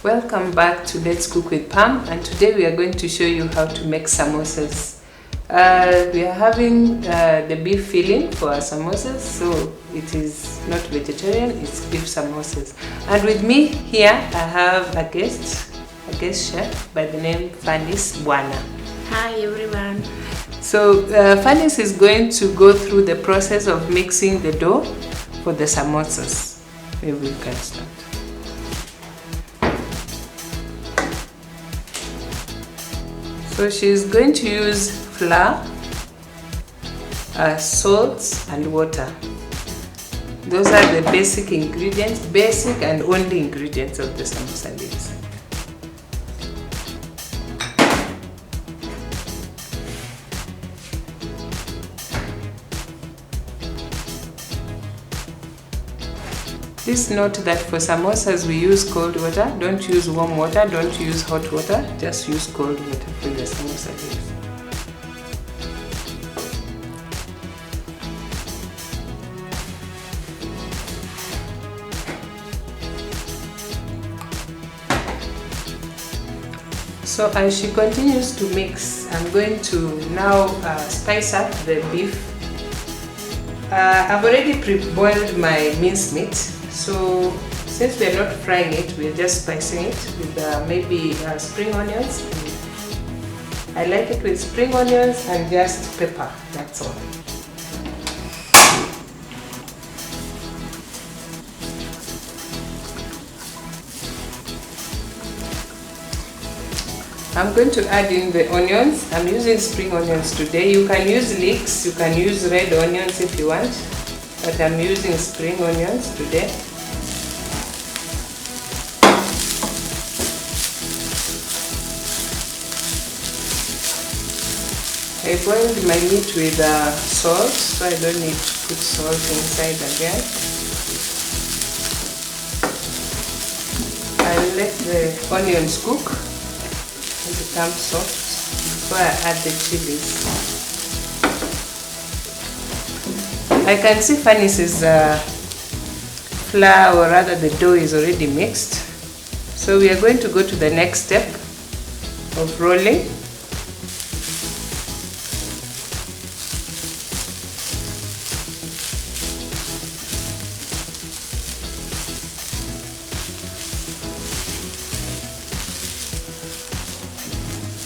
Welcome back to Let's Cook with Pam, and today we are going to show you how to make samosas. We are having the beef filling for our samosas, so it is not vegetarian, it's beef samosas. And with me here I have a guest chef by the name Fanis Bwana. Hi everyone. So Fanis is going to go through the process of mixing the dough for the samosas. Maybe we can start. So she's going to use flour, salt and water. Those are the basic ingredients, basic and only ingredients of the samosa leaves. Please note that for samosas we use cold water. Don't use warm water, don't use hot water, just use cold water for your samosa leaves. So as she continues to mix, I'm going to now spice up the beef. I've already pre-boiled my mincemeat. So since we're not frying it, we're just spicing it with maybe spring onions. I like it with spring onions and just pepper, that's all. I'm going to add in the onions. I'm using spring onions today. You can use leeks, you can use red onions if you want, but I'm using spring onions today. I boiled my meat with salt, so I don't need to put salt inside again. I'll let the onions cook and become soft before I add the chilies. I can see Fanis's flour, or rather the dough, is already mixed. So we are going to go to the next step of rolling.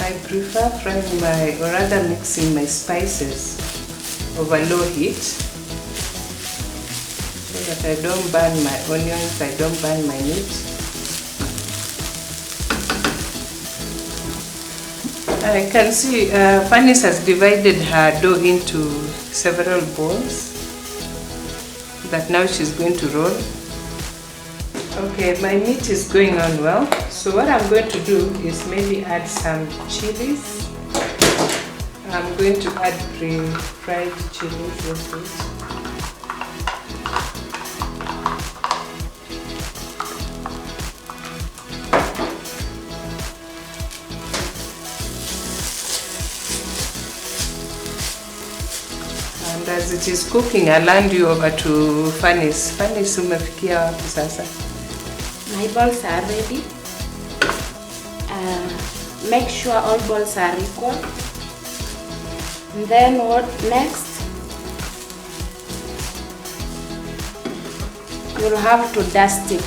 I prefer frying or rather mixing my spices over low heat so that I don't burn my onions, I don't burn my meat. I can see Fanis has divided her dough into several balls that now she's going to roll. Okay, my meat is going on well. So what I'm going to do is maybe add some chilies. I'm going to add pre-fried chilies. Yes, and as it is cooking, I'll hand you over to Fanis. Fanis, umefikia wapi sasa? My balls are ready. Make sure all balls are equal. And then what next? You'll have to dust it.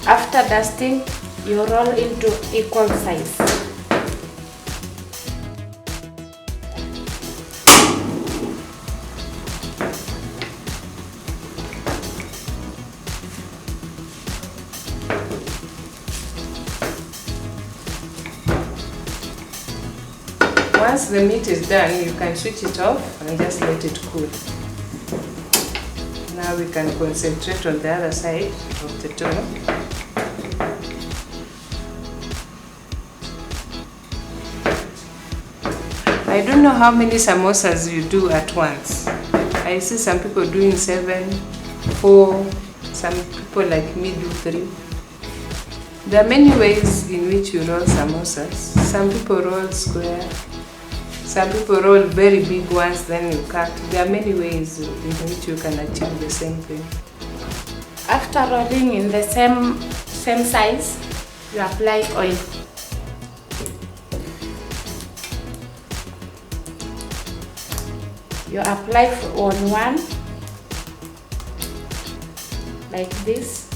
After dusting, you roll into equal size. Once the meat is done, you can switch it off and just let it cool. Now we can concentrate on the other side of the dough. I don't know how many samosas you do at once. I see some people doing 7, 4, some people like me do 3. There are many ways in which you roll samosas. Some people roll square, Some people roll very big ones, then you cut. There are many ways in which you can achieve the same thing. After rolling in the same size, you apply oil. You apply on one like this.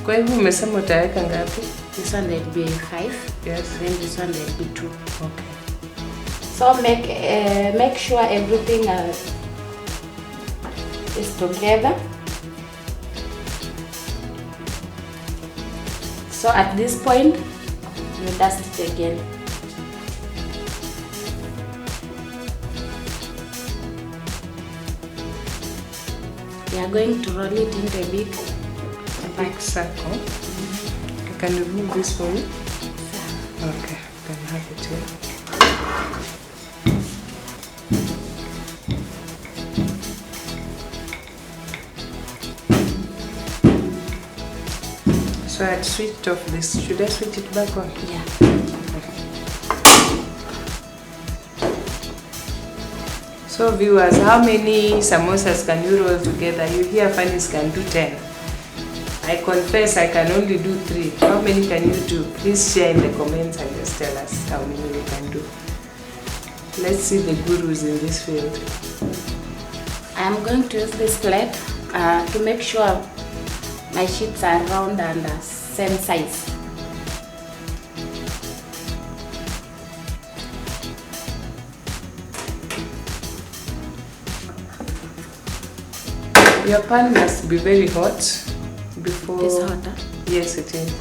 Kwa hivyo umesema utaweka ngapi? This one will be 5. Yes. Then this one will be 2. Okay. So make sure everything is together. So at this point, you dust it again. We are going to roll it into a big circle. I can remove this for you. Okay, you can have it here. So I had switched off this. Should I switch it back on? Yeah. So viewers, how many samosas can you roll together? You hear Fanny's can do 10. I confess I can only do 3. How many can you do? Please share in the comments and just tell us how many we can do. Let's see the gurus in this field. I'm going to use this plate to make sure my sheets are round and same size. Your pan must be very hot before... It's hotter? Yes, it is.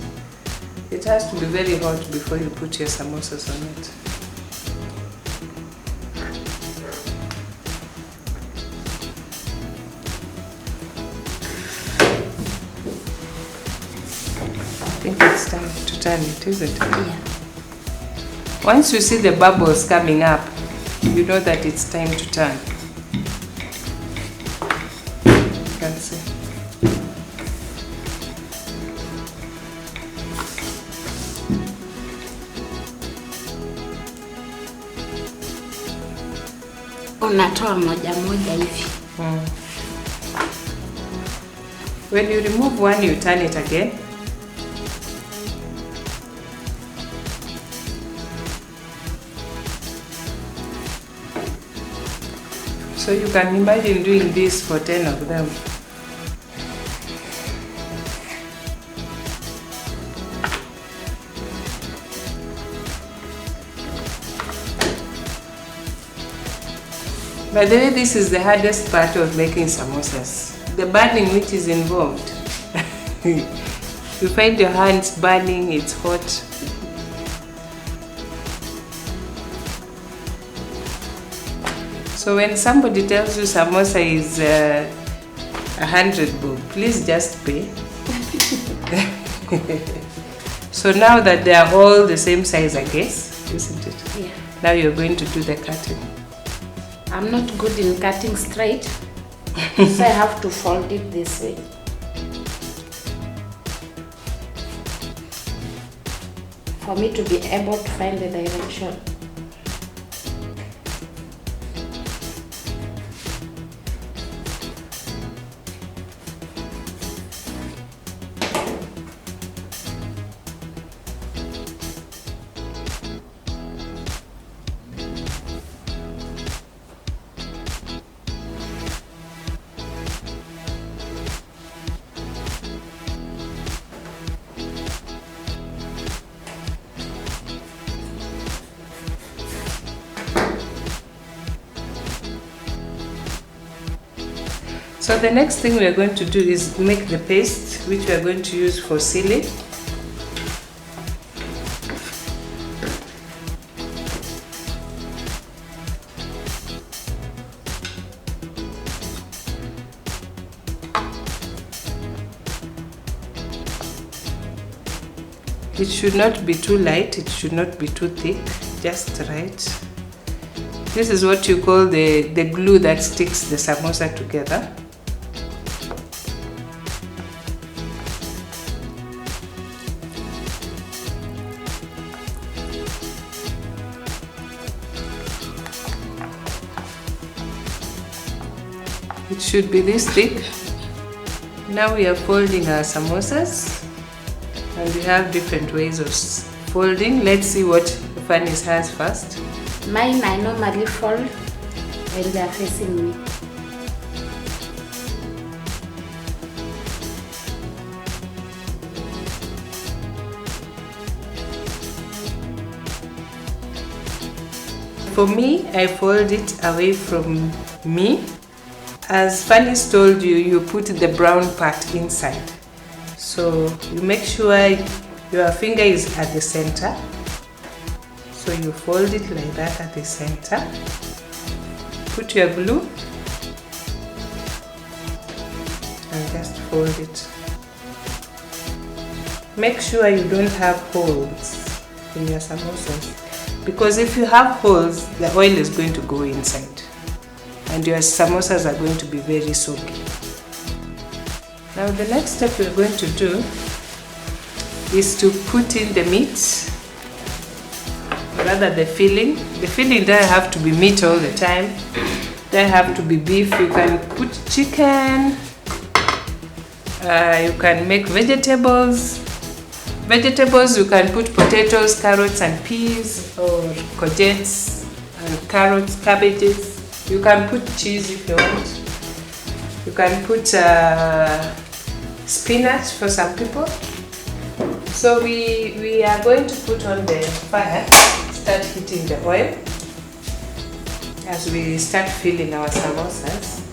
It has to be very hot before you put your samosas on it. I think it's time to turn it, isn't it? Yeah. Once you see the bubbles coming up, you know that it's time to turn. You can see. Unatoa moja moja hivi. When you remove one, you turn it again. So you can imagine doing this for 10 of them. By the way, this is the hardest part of making samosas. The burning which is involved. You find your hands burning, it's hot. So when somebody tells you samosa is 100 bob, please just pay. So now that they are all the same size, I guess, isn't it? Yeah. Now you're going to do the cutting. I'm not good in cutting straight, so I have to fold it this way. For me to be able to find the direction. So the next thing we are going to do is make the paste which we are going to use for sealing. It should not be too light, it should not be too thick, just right. This is what you call the glue that sticks the samosa together. It should be this thick. Now we are folding our samosas, and we have different ways of folding. Let's see what Fanny's has first. Mine I normally fold when they are facing me. For me, I fold it away from me. As Fanny's told you, you put the brown part inside. So you make sure your finger is at the center. So you fold it like that at the center. Put your glue and just fold it. Make sure you don't have holes in your samosas, because if you have holes, the oil is going to go inside and your samosas are going to be very soggy. Now the next step we're going to do is to put in the meat, rather the filling. The filling doesn't have to be meat all the time, doesn't have to be beef. You can put chicken, you can make vegetables. You can put potatoes, carrots and peas, or courgettes and carrots, cabbages. You can put cheese if you want. You can put spinach for some people. So we are going to put on the fire, start heating the oil as we start filling our samosas.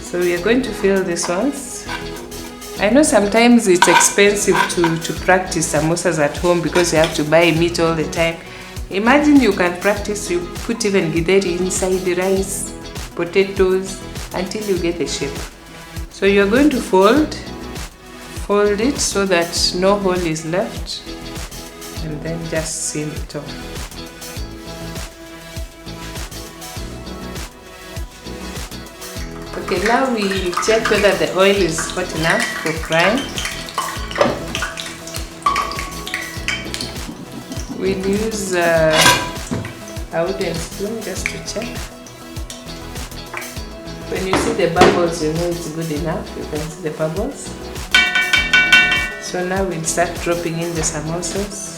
So we are going to fill these ones. I know sometimes it's expensive to practice samosas at home because you have to buy meat all the time. Imagine you can practice, you put even githeri inside the rice, potatoes, until you get the shape. So you're going to fold it so that no hole is left, and then just seal it off. Okay, now we check whether the oil is hot enough for frying. We'll use a wooden spoon just to check. When you see the bubbles, you know it's good enough. You can see the bubbles. So now we'll start dropping in the samosas.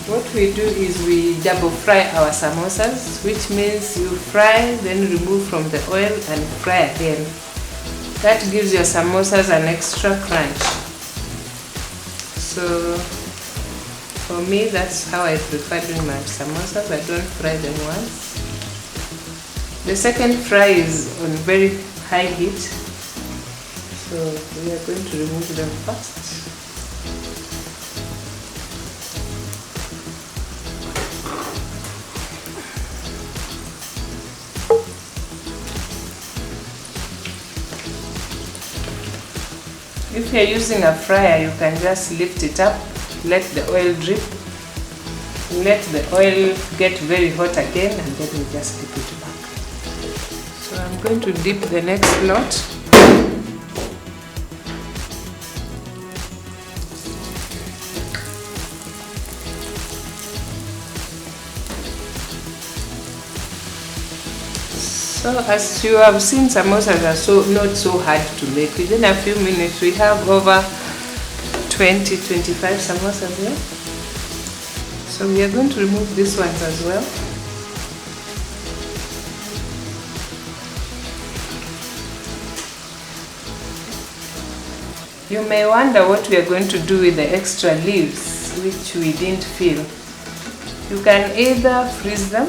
What we do is we double fry our samosas, which means you fry, then remove from the oil and fry again. That gives your samosas an extra crunch. So for me, that's how I prefer doing my samosas. I don't fry them once. The second fry is on very high heat. So we are going to remove them first. If you're using a fryer, you can just lift it up, let the oil drip, let the oil get very hot again, and then we just dip it back. So I'm going to dip the next lot. So as you have seen, samosas are not so hard to make. Within a few minutes we have over 20-25 samosas here. So we are going to remove these ones as well. You may wonder what we are going to do with the extra leaves which we didn't fill. You can either freeze them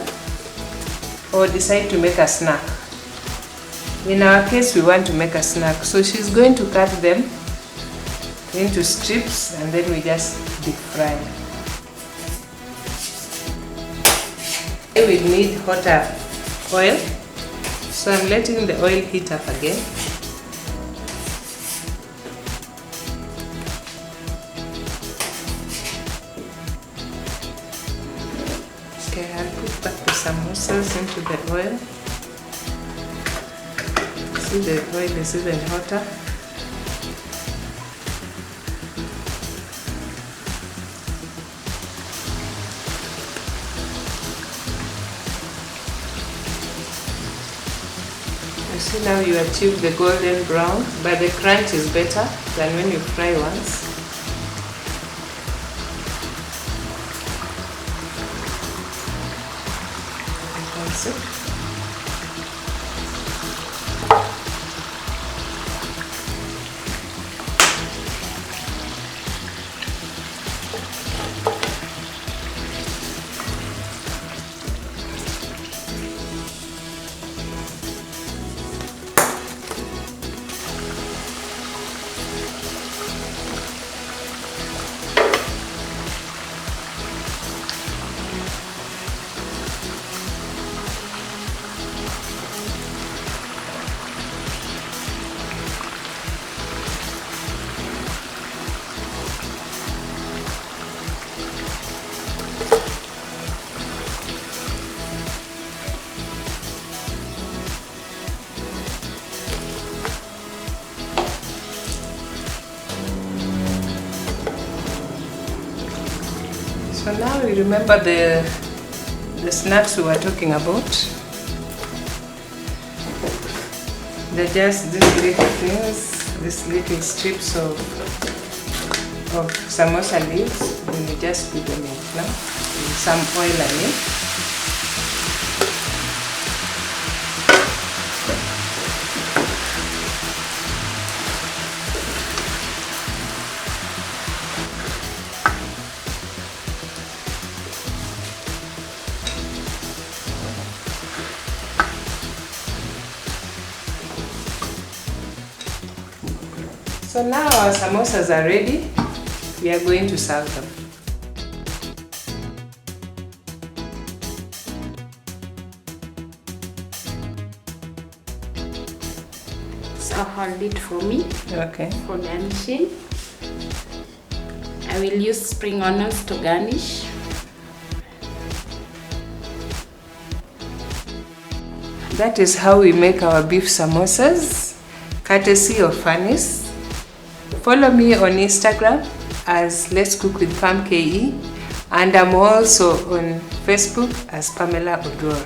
or decide to make a snack. In our case, we want to make a snack, so she's going to cut them into strips and then we just deep fry. We need hotter oil, so I'm letting the oil heat up again. Okay, I'll put back the samosas into the oil. See, the oil is even hotter. You see, now you achieve the golden brown, but the crunch is better than when you fry once. That's it. So now we remember the snacks we were talking about. They're just these little things, these little strips of samosa leaves, and you just put them in now with some oil on it. So now our samosas are ready. We are going to serve them. So hold it for me. Okay. For garnishing, I will use spring onions to garnish. That is how we make our beef samosas, courtesy of Fanny's. Follow me on Instagram as Let's Cook with Pam KE, and I'm also on Facebook as Pamela Odor.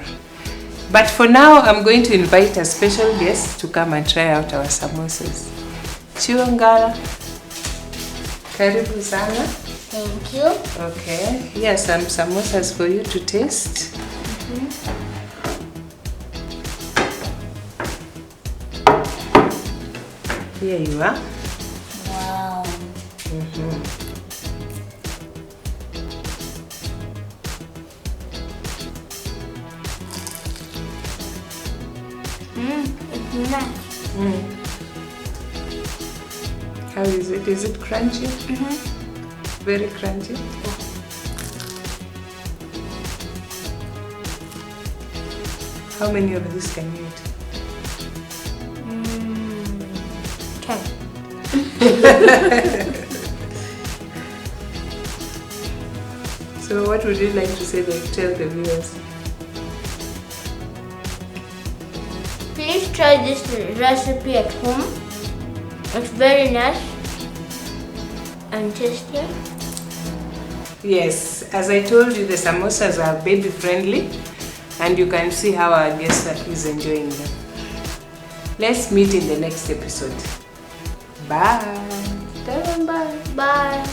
But for now, I'm going to invite a special guest to come and try out our samosas. Chiongara, karibu sana. Thank you. Okay, here are some samosas for you to taste. Here you are. Wow. It's nice. How is it? Is it crunchy? Very crunchy? How many of these can you eat? 10. So what would you like to say, tell the viewers? Please try this recipe at home. It's very nice and tasty. Yes, as I told you, the samosas are baby friendly, and you can see how our guest is enjoying them. Let's meet in the next episode. Bye. Tell them bye. Bye.